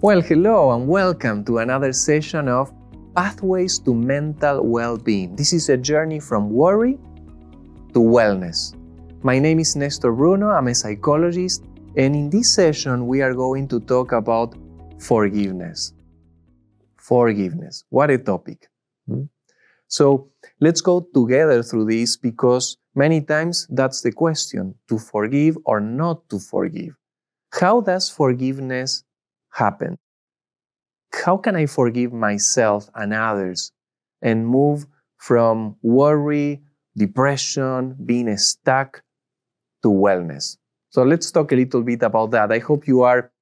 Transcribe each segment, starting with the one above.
Well, hello and welcome to another session of Pathways to Mental Well-Being. This is a journey from worry to wellness. My name is Nestor Bruno, I'm a psychologist, and in this session we are going to talk about forgiveness. Forgiveness, what a topic. So let's go together through this because many times that's the question, to forgive or not to forgive. How does forgiveness happen? How can I forgive myself and others and move from worry, depression, being stuck to wellness? So let's talk a little bit about that. I hope you are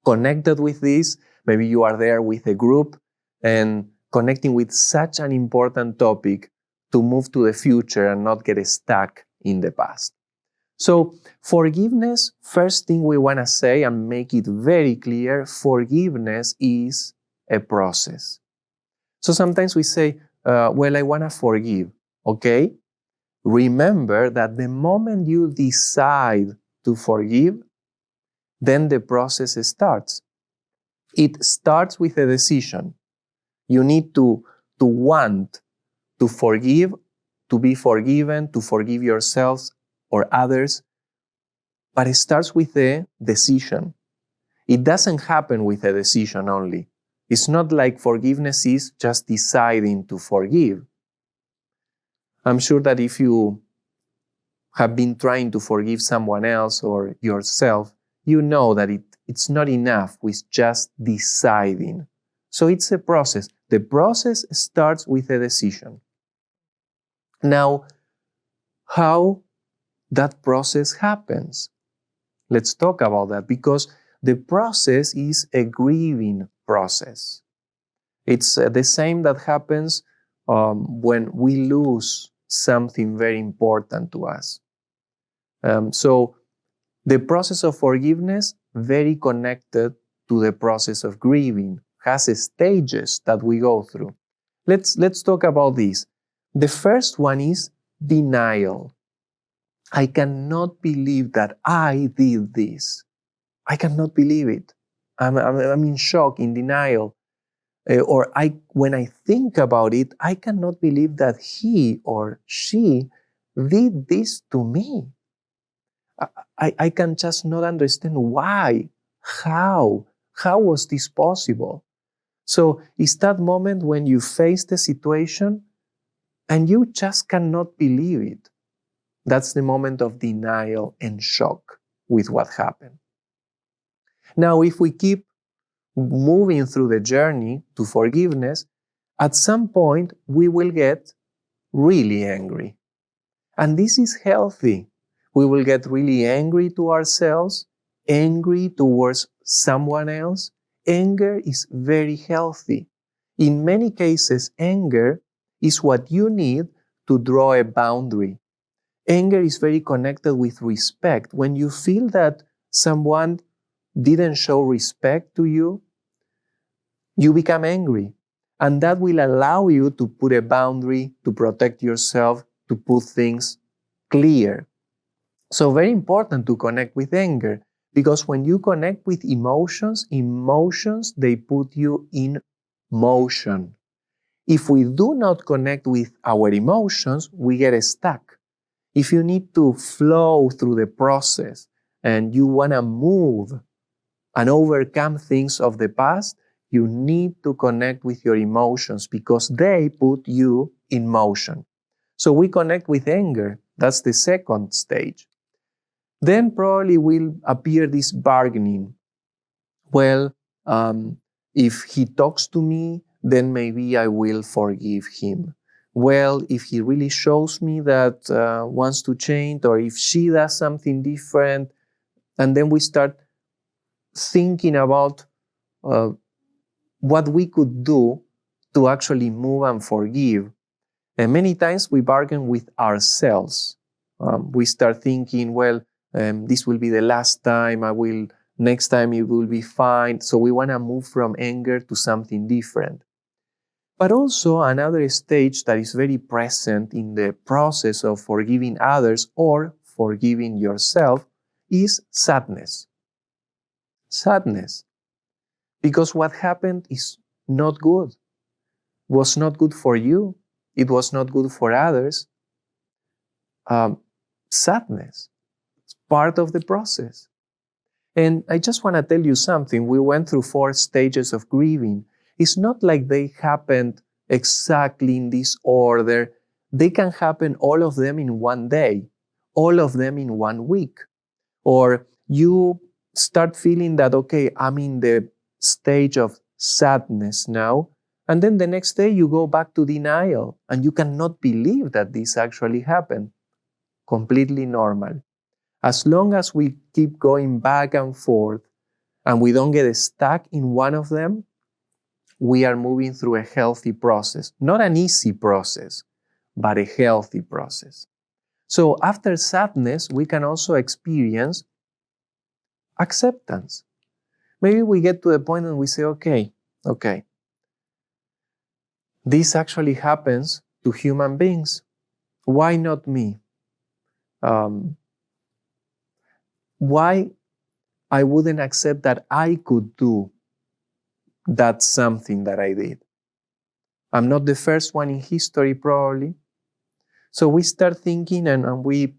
connected with this. Maybe you are there with a group and connecting with such an important topic to move to the future and not get stuck in the past. So forgiveness, first thing we want to say and make it very clear, forgiveness is a process. So sometimes we say, well, I want to forgive, okay? Remember that the moment you decide to forgive, then the process starts. It starts with a decision. You need to want to forgive, to be forgiven, to forgive yourselves or others, but it starts with a decision. It doesn't happen with a decision only. It's not like forgiveness is just deciding to forgive. I'm sure that if you have been trying to forgive someone else or yourself, you know that it's not enough with just deciding. So it's a process. The process starts with a decision. Now, how that process happens? Let's talk about that because the process is a grieving process. It's the same that happens when we lose something very important to us. So the process of forgiveness, very connected to the process of grieving, has stages that we go through. Let's talk about this. The first one is denial. I cannot believe that I did this. I cannot believe it. I'm in shock, in denial. When I think about it, I cannot believe that he or she did this to me. I can just not understand why, how was this possible? So it's that moment when you face the situation and you just cannot believe it. That's the moment of denial and shock with what happened. Now, if we keep moving through the journey to forgiveness, at some point we will get really angry. And this is healthy. We will get really angry to ourselves, angry towards someone else. Anger is very healthy. In many cases, anger is what you need to draw a boundary. Anger is very connected with respect. When you feel that someone didn't show respect to you, you become angry. And that will allow you to put a boundary, to protect yourself, to put things clear. So very important to connect with anger, because when you connect with emotions, they put you in motion. If we do not connect with our emotions, we get stuck. If you need to flow through the process and you want to move and overcome things of the past, you need to connect with your emotions because they put you in motion. So we connect with anger. That's the second stage. Then probably will appear this bargaining. Well, if he talks to me, then maybe I will forgive him. Well, if he really shows me that wants to change, or if she does something different, and then we start thinking about what we could do to actually move and forgive. And many times we bargain with ourselves. We start thinking, well, this will be the last time, next time it will be fine. So we want to move from anger to something different. But also another stage that is very present in the process of forgiving others or forgiving yourself is sadness. Sadness. because what happened is not good. Was not good for you. It was not good for others. Sadness. It's part of the process. And I just want to tell you something. We went through 4 stages of grieving. It's not like they happened exactly in this order. They can happen, all of them in one day, all of them in 1 week. Or you start feeling that, okay, I'm in the stage of sadness now. And then the next day you go back to denial and you cannot believe that this actually happened. Completely normal. As long as we keep going back and forth and we don't get stuck in one of them, we are moving through a healthy process. Not an easy process, but a healthy process. So after sadness, we can also experience acceptance. Maybe we get to a point and we say, okay, this actually happens to human beings. Why not me? Why I wouldn't accept that I could do that something that I did? I'm not the first one in history, probably. So we start thinking and we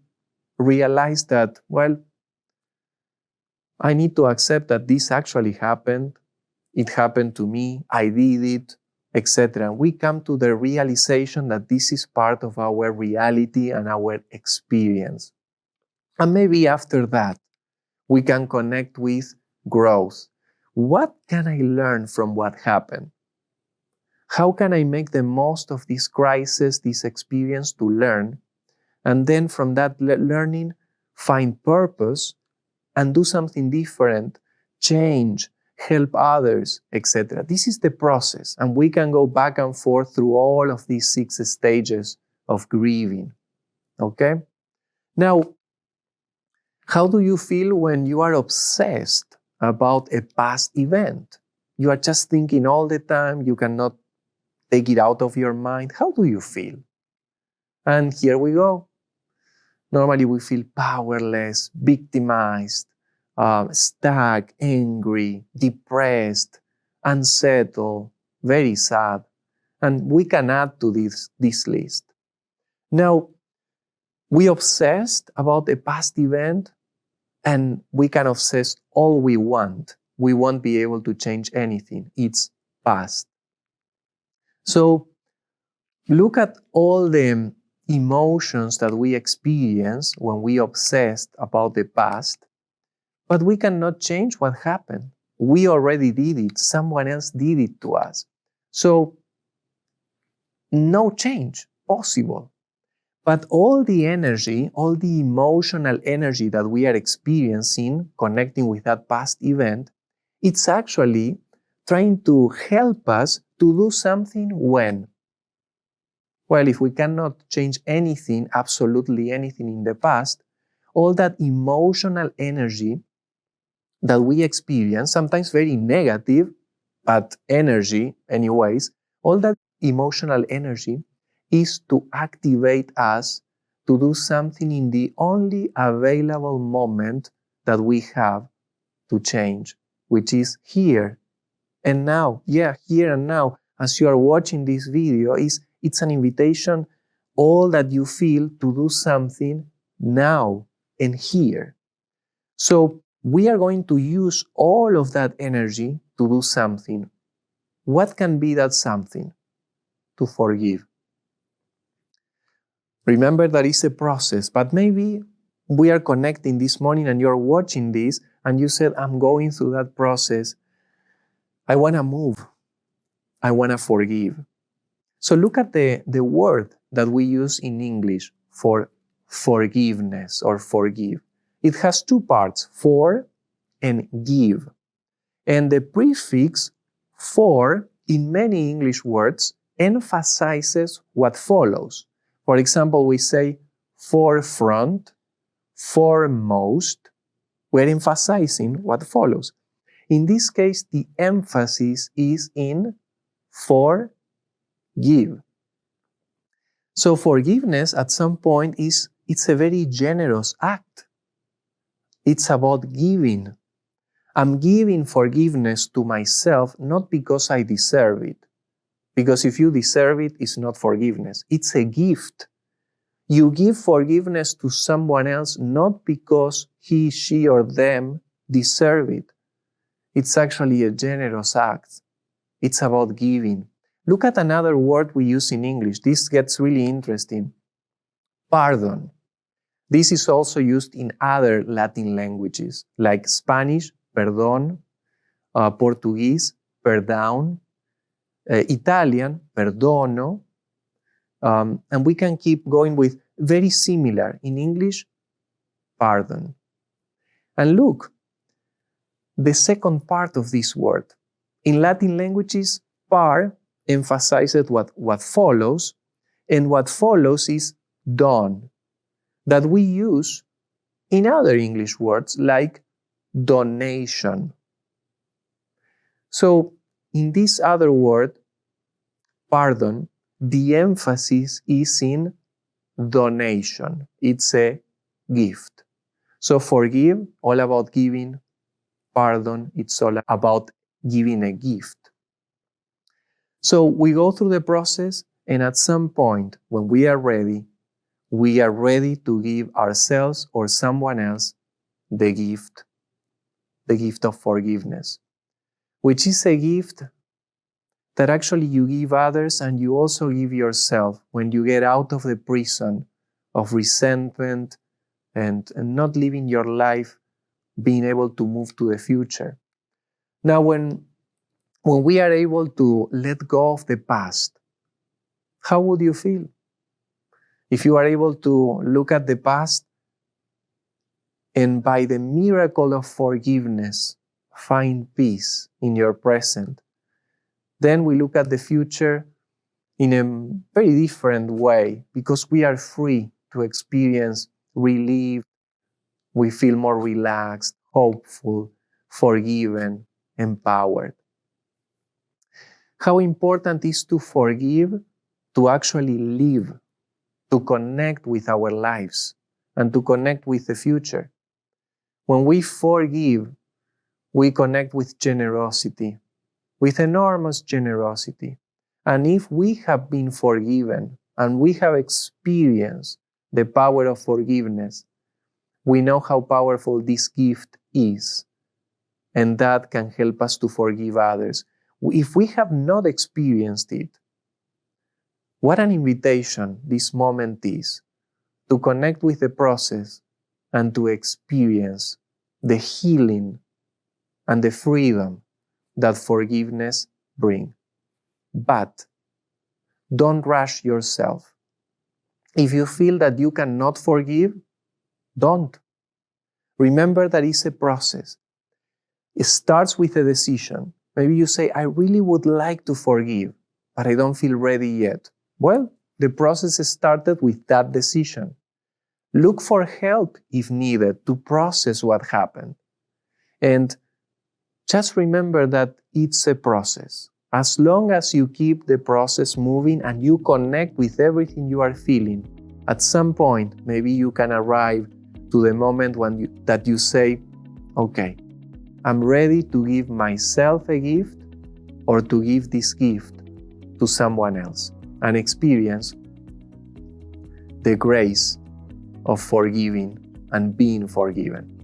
realize that, well, I need to accept that this actually happened. It happened to me. I did it, etc. We come to the realization that this is part of our reality and our experience. And maybe after that, we can connect with growth. What can I learn from what happened? How can I make the most of this crisis, this experience to learn? And then from that learning, find purpose and do something different, change, help others, etc. This is the process. And we can go back and forth through all of these 6 stages of grieving. Okay? Now, how do you feel when you are obsessed about a past event? You are just thinking all the time, you cannot take it out of your mind. How do you feel? And here we go. Normally we feel powerless, victimized, stuck, angry, depressed, unsettled, very sad. And we can add to this list. Now, we obsessed about a past event, and we can obsess all we want. We won't be able to change anything. It's past. So look at all the emotions that we experience when we obsessed about the past, but we cannot change what happened. We already did it. Someone else did it to us. So no change possible. But all the energy, all the emotional energy that we are experiencing connecting with that past event, it's actually trying to help us to do something when? Well, if we cannot change anything, absolutely anything in the past, all that emotional energy that we experience, sometimes very negative, but energy anyways, all that emotional energy is to activate us to do something in the only available moment that we have to change, which is here and now. Yeah, here and now. As you are watching this video, it's an invitation, all that you feel, to do something now and here. So we are going to use all of that energy to do something. What can be that something? To forgive. Remember that it's a process, but maybe we are connecting this morning and you're watching this and you said, I'm going through that process. I want to move. I want to forgive. So look at the word that we use in English for forgiveness or forgive. It has 2 parts, for and give. And the prefix for in many English words emphasizes what follows. For example, we say forefront, foremost. We're emphasizing what follows. In this case, the emphasis is in forgive. So forgiveness at some point it's a very generous act. It's about giving. I'm giving forgiveness to myself not because I deserve it. Because if you deserve it, it's not forgiveness. It's a gift. You give forgiveness to someone else not because he, she, or them deserve it. It's actually a generous act. It's about giving. Look at another word we use in English. This gets really interesting. Pardon. This is also used in other Latin languages, like Spanish, perdón, Portuguese, perdão, Italian, perdono, and we can keep going with very similar. In English, pardon. And look, the second part of this word. In Latin languages, par emphasizes what follows, and what follows is don, that we use in other English words like donation. So, in this other word, pardon, the emphasis is in donation. It's a gift. So forgive, all about giving. Pardon, it's all about giving a gift. So we go through the process, and at some point, when we are ready to give ourselves or someone else the gift of forgiveness, which is a gift that actually you give others and you also give yourself when you get out of the prison of resentment and not living your life being able to move to the future. Now, when we are able to let go of the past, how would you feel? If you are able to look at the past and by the miracle of forgiveness, find peace in your present, then we look at the future in a very different way because we are free to experience relief. We feel more relaxed, hopeful, forgiven, empowered. How important is to forgive, to actually live, to connect with our lives, and to connect with the future. When we forgive, we connect with generosity, with enormous generosity. And if we have been forgiven and we have experienced the power of forgiveness, we know how powerful this gift is, and that can help us to forgive others. If we have not experienced it, what an invitation this moment is to connect with the process and to experience the healing and the freedom that forgiveness brings. But don't rush yourself. If you feel that you cannot forgive, don't. Remember that it's a process. It starts with a decision. Maybe you say, I really would like to forgive, but I don't feel ready yet. Well, the process started with that decision. Look for help if needed to process what happened. And just remember that it's a process. As long as you keep the process moving and you connect with everything you are feeling, at some point, maybe you can arrive to the moment that you say, okay, I'm ready to give myself a gift or to give this gift to someone else and experience the grace of forgiving and being forgiven.